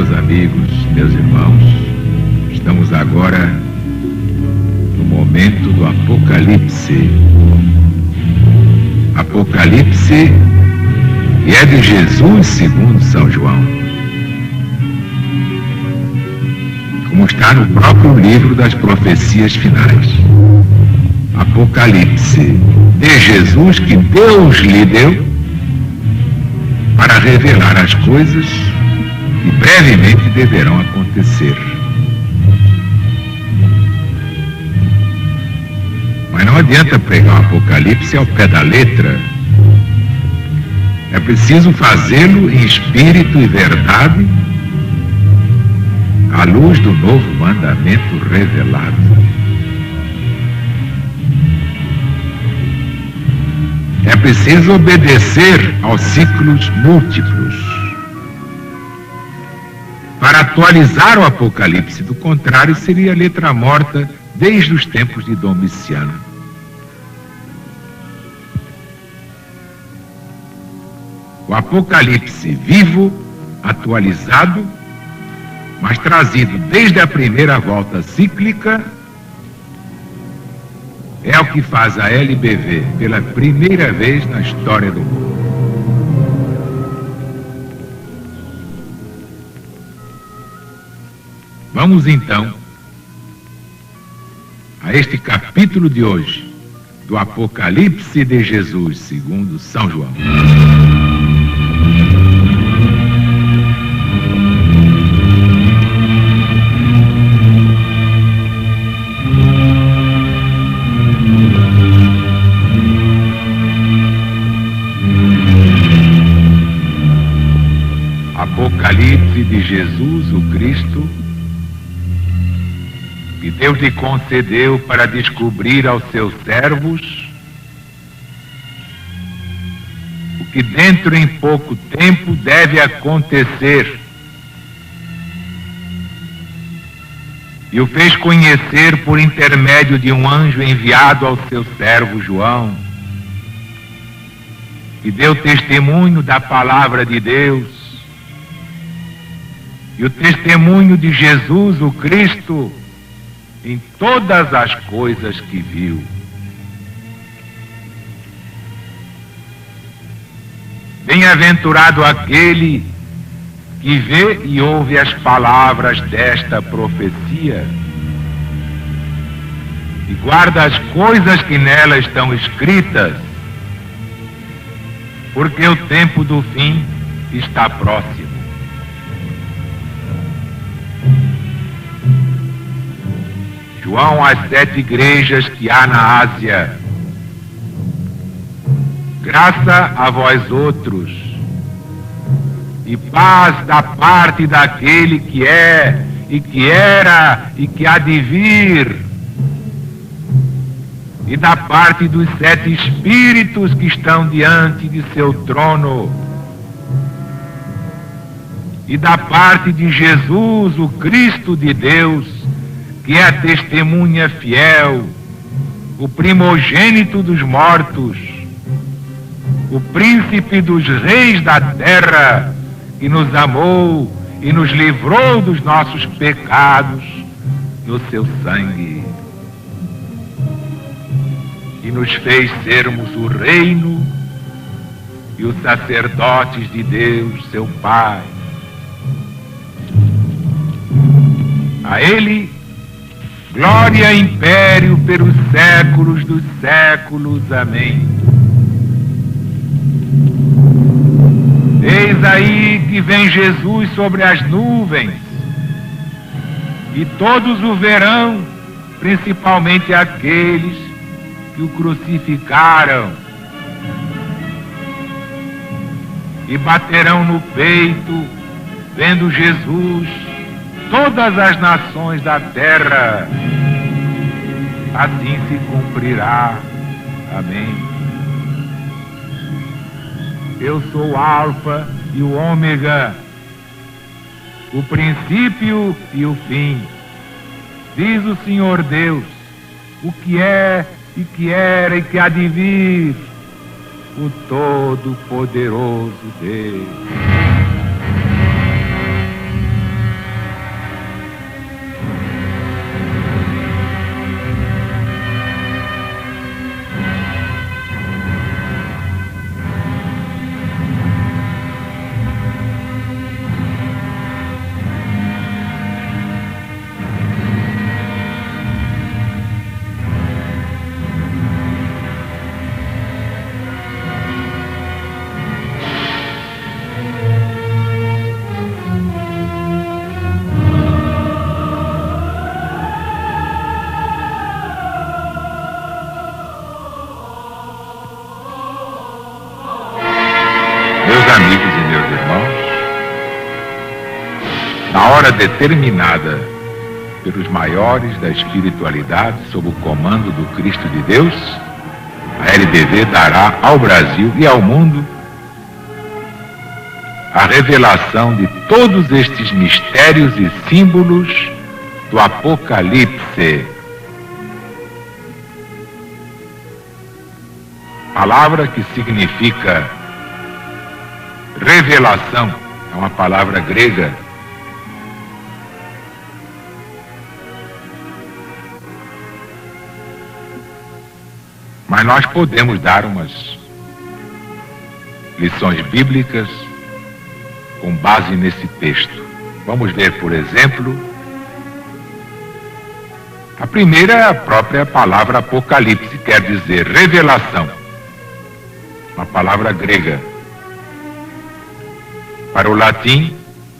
meus amigos, meus irmãos, estamos agora no momento do Apocalipse. Apocalipse que é de Jesus segundo São João. Como está no próprio livro das profecias finais. Apocalipse de Jesus que Deus lhe deu para revelar as coisas que brevemente deverão acontecer. Mas não adianta pregar o Apocalipse ao pé da letra. É preciso fazê-lo em espírito e verdade, à luz do novo mandamento revelado. É preciso obedecer aos ciclos múltiplos para atualizar o Apocalipse. Do contrário, seria letra morta desde os tempos de Domiciano. O Apocalipse vivo, atualizado, mas trazido desde a primeira volta cíclica, é o que faz a LBV pela primeira vez na história do mundo. Vamos então a este capítulo de hoje do Apocalipse de Jesus segundo São João. Apocalipse de Jesus, o Cristo, que Deus lhe concedeu para descobrir aos seus servos o que dentro em pouco tempo deve acontecer, e o fez conhecer por intermédio de um anjo enviado ao seu servo João, que deu testemunho da palavra de Deus e o testemunho de Jesus, o Cristo, em todas as coisas que viu. Bem-aventurado aquele que vê e ouve as palavras desta profecia e guarda as coisas que nela estão escritas, porque o tempo do fim está próximo. João às 7 igrejas que há na Ásia. Graça a vós outros, e paz da parte daquele que é, e que era, e que há de vir, e da parte dos 7 espíritos que estão diante de seu trono, e da parte de Jesus, o Cristo de Deus, que é a testemunha fiel, o primogênito dos mortos, o príncipe dos reis da terra, que nos amou e nos livrou dos nossos pecados no seu sangue, e nos fez sermos o reino e os sacerdotes de Deus, seu Pai. A Ele glória e império pelos séculos dos séculos. Amém. Eis aí que vem Jesus sobre as nuvens, e todos o verão, principalmente aqueles que o crucificaram, e baterão no peito, vendo Jesus, todas as nações da terra. Assim se cumprirá. Amém. Eu sou o Alfa e o Ômega, o princípio e o fim, diz o Senhor Deus, o que é e que era e que há de vir, o Todo-Poderoso Deus. na hora determinada pelos maiores da espiritualidade, sob o comando do Cristo de Deus, a LBV dará ao Brasil e ao mundo a revelação de todos estes mistérios e símbolos do Apocalipse. Palavra que significa revelação, é uma palavra grega. Mas nós podemos dar umas lições bíblicas com base nesse texto. Vamos ver, por exemplo, a primeira é a própria palavra Apocalipse, quer dizer revelação, uma palavra grega. Para o latim,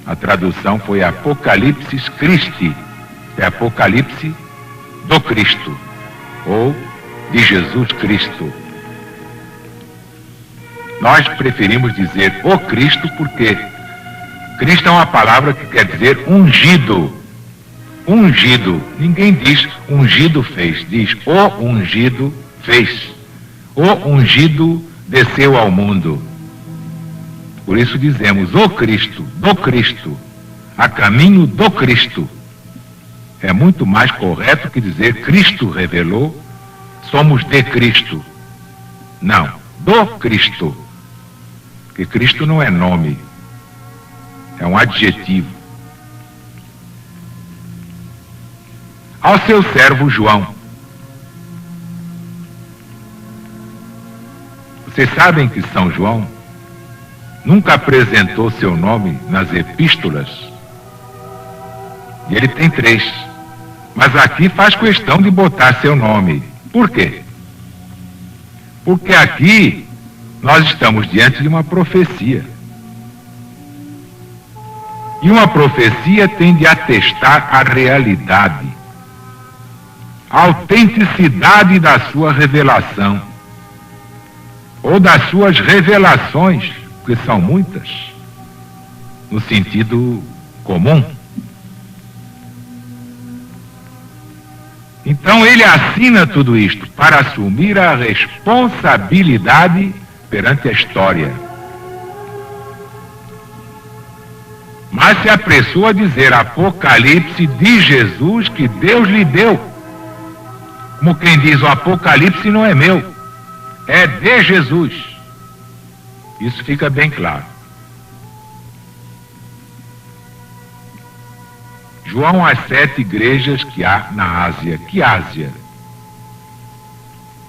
a tradução foi Apocalipsis Christi, é Apocalipse do Cristo, ou de Jesus Cristo. Nós preferimos dizer o Cristo porque Cristo é uma palavra que quer dizer ungido. Ungido. Ninguém diz ungido fez, diz o ungido fez. O ungido desceu ao mundo. Por isso dizemos o Cristo, do Cristo, a caminho do Cristo. É muito mais correto que dizer Cristo revelou, somos de Cristo. Não, do Cristo. Porque Cristo não é nome, é um adjetivo. Ao seu servo João. Vocês sabem que São João nunca apresentou seu nome nas epístolas? E ele tem 3. Mas aqui faz questão de botar seu nome. Por quê? Porque aqui nós estamos diante de uma profecia. E uma profecia tem de atestar a realidade, a autenticidade da sua revelação, ou das suas revelações, porque são muitas, no sentido comum. Então ele assina tudo isto para assumir a responsabilidade perante a história. Mas se apressou a dizer Apocalipse de Jesus que Deus lhe deu. Como quem diz, o Apocalipse não é meu, é de Jesus. Isso fica bem claro. João às 7 igrejas que há na Ásia. Que Ásia?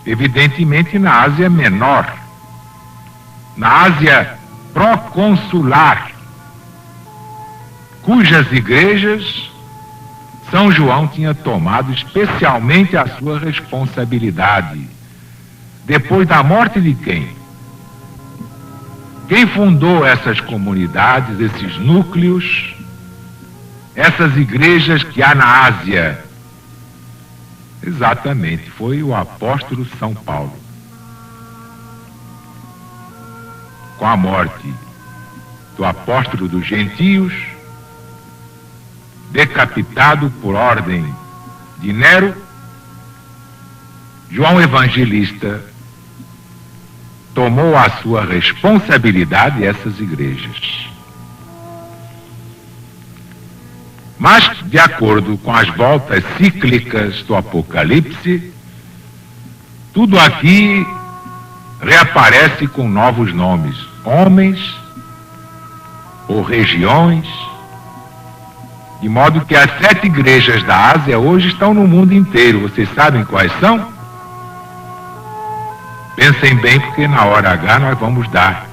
Evidentemente na Ásia Menor, na Ásia proconsular, cujas igrejas São João tinha tomado especialmente a sua responsabilidade. Depois da morte de quem? Quem fundou essas comunidades, esses núcleos, essas igrejas que há na Ásia? Exatamente, foi o apóstolo São Paulo. Com a morte do apóstolo dos gentios, decapitado por ordem de Nero, João Evangelista tomou a sua responsabilidade essas igrejas. Mas, de acordo com as voltas cíclicas do Apocalipse, tudo aqui reaparece com novos nomes, homens ou regiões, de modo que as 7 igrejas da Ásia hoje estão no mundo inteiro. Vocês sabem quais são? Pensem bem, porque na hora H nós vamos dar.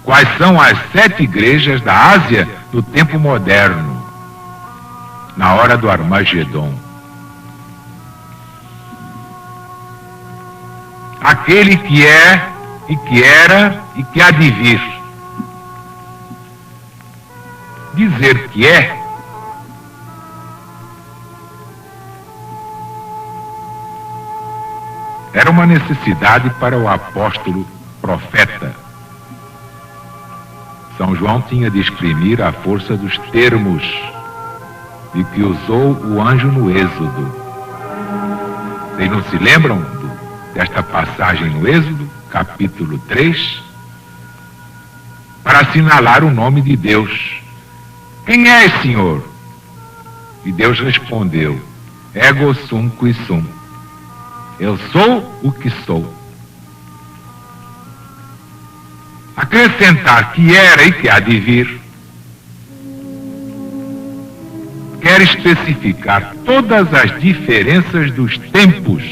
Quais são as 7 igrejas da Ásia do tempo moderno, na hora do Armagedon? Aquele que é, e que era, e que há de vir. Dizer que é, era uma necessidade para o apóstolo profeta. São João tinha de exprimir a força dos termos de que usou o anjo no Êxodo. Vocês não se lembram desta passagem no Êxodo, capítulo 3? Para assinalar o nome de Deus. Quem és, Senhor? E Deus respondeu: Ego sum qui sum. Eu sou o que sou. Acrescentar que era e que há de vir quer especificar todas as diferenças dos tempos,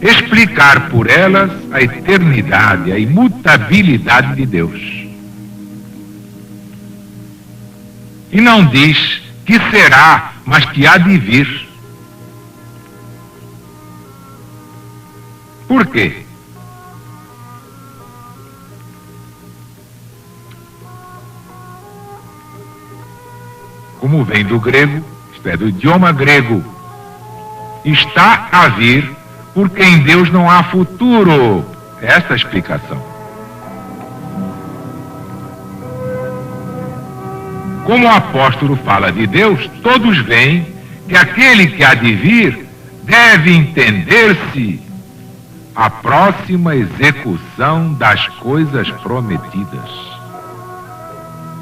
explicar por elas a eternidade, a imutabilidade de Deus. E não diz que será, mas que há de vir. Por quê? Como vem do grego, isto é, do idioma grego, está a vir, porque em Deus não há futuro. Essa é a explicação. Como o apóstolo fala de Deus, todos veem que aquele que há de vir deve entender-se a próxima execução das coisas prometidas.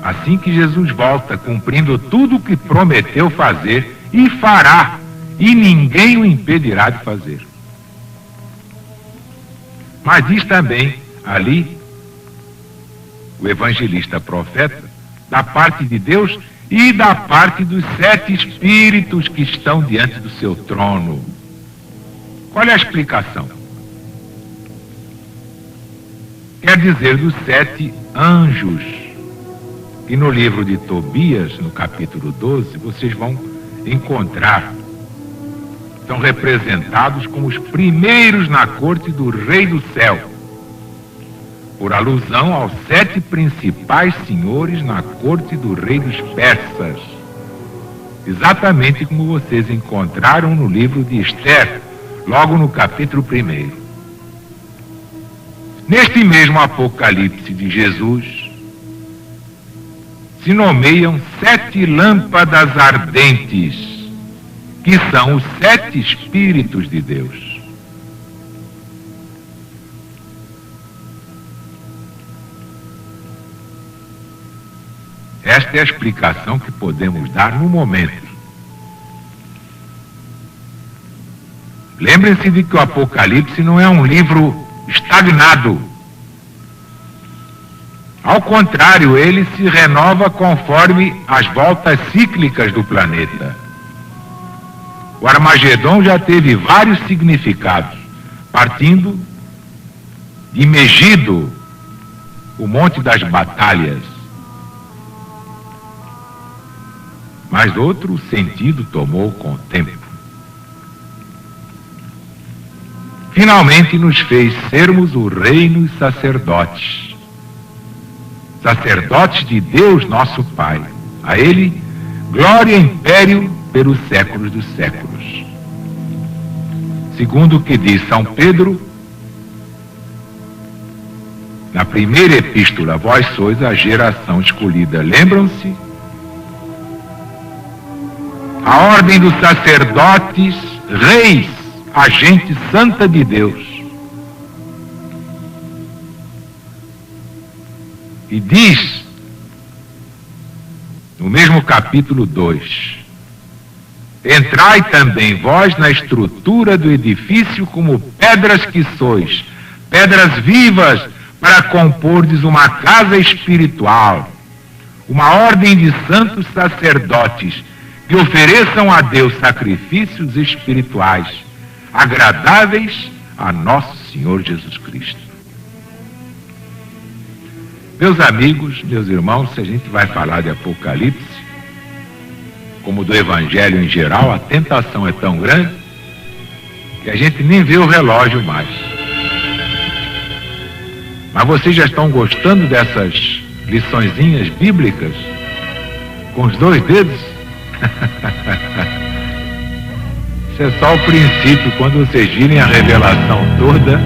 Assim que Jesus volta, cumprindo tudo o que prometeu fazer, e fará, e ninguém o impedirá de fazer. Mas diz também ali o evangelista profeta, da parte de Deus e da parte dos 7 espíritos que estão diante do seu trono. Qual é a explicação? Quer dizer dos 7 anjos. E no livro de Tobias, no capítulo 12, vocês vão encontrar, são representados como os primeiros na corte do rei do céu, por alusão aos 7 principais senhores na corte do rei dos persas, exatamente como vocês encontraram no livro de Esther, logo no capítulo 1. Neste mesmo Apocalipse de Jesus, se nomeiam 7 lâmpadas ardentes, que são os 7 Espíritos de Deus. Esta é a explicação que podemos dar no momento. Lembrem-se de que o Apocalipse não é um livro estagnado. Ao contrário, ele se renova conforme as voltas cíclicas do planeta. O Armagedon já teve vários significados, partindo de Megido, o Monte das Batalhas. Mas outro sentido tomou com o tempo. Finalmente nos fez sermos o reino e sacerdotes. Sacerdotes de Deus nosso Pai. A Ele, glória e império pelos séculos dos séculos. Segundo o que diz São Pedro, na primeira epístola, vós sois a geração escolhida. Lembram-se? A ordem dos sacerdotes, reis, a gente santa de Deus. E diz, no mesmo capítulo 2, entrai também vós na estrutura do edifício como pedras que sois, pedras vivas, para compordes uma casa espiritual, uma ordem de santos sacerdotes que ofereçam a Deus sacrifícios espirituais, agradáveis a nosso Senhor Jesus Cristo. Meus amigos, meus irmãos, se a gente vai falar de Apocalipse, como do Evangelho em geral, a tentação é tão grande que a gente nem vê o relógio mais. Mas vocês já estão gostando dessas liçõezinhas bíblicas? Com os 2 dedos? Isso é só o princípio. Quando vocês virem a revelação toda,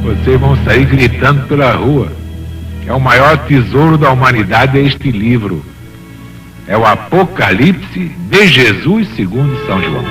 vocês vão sair gritando pela rua. É o maior tesouro da humanidade, é este livro. É o Apocalipse de Jesus segundo São João.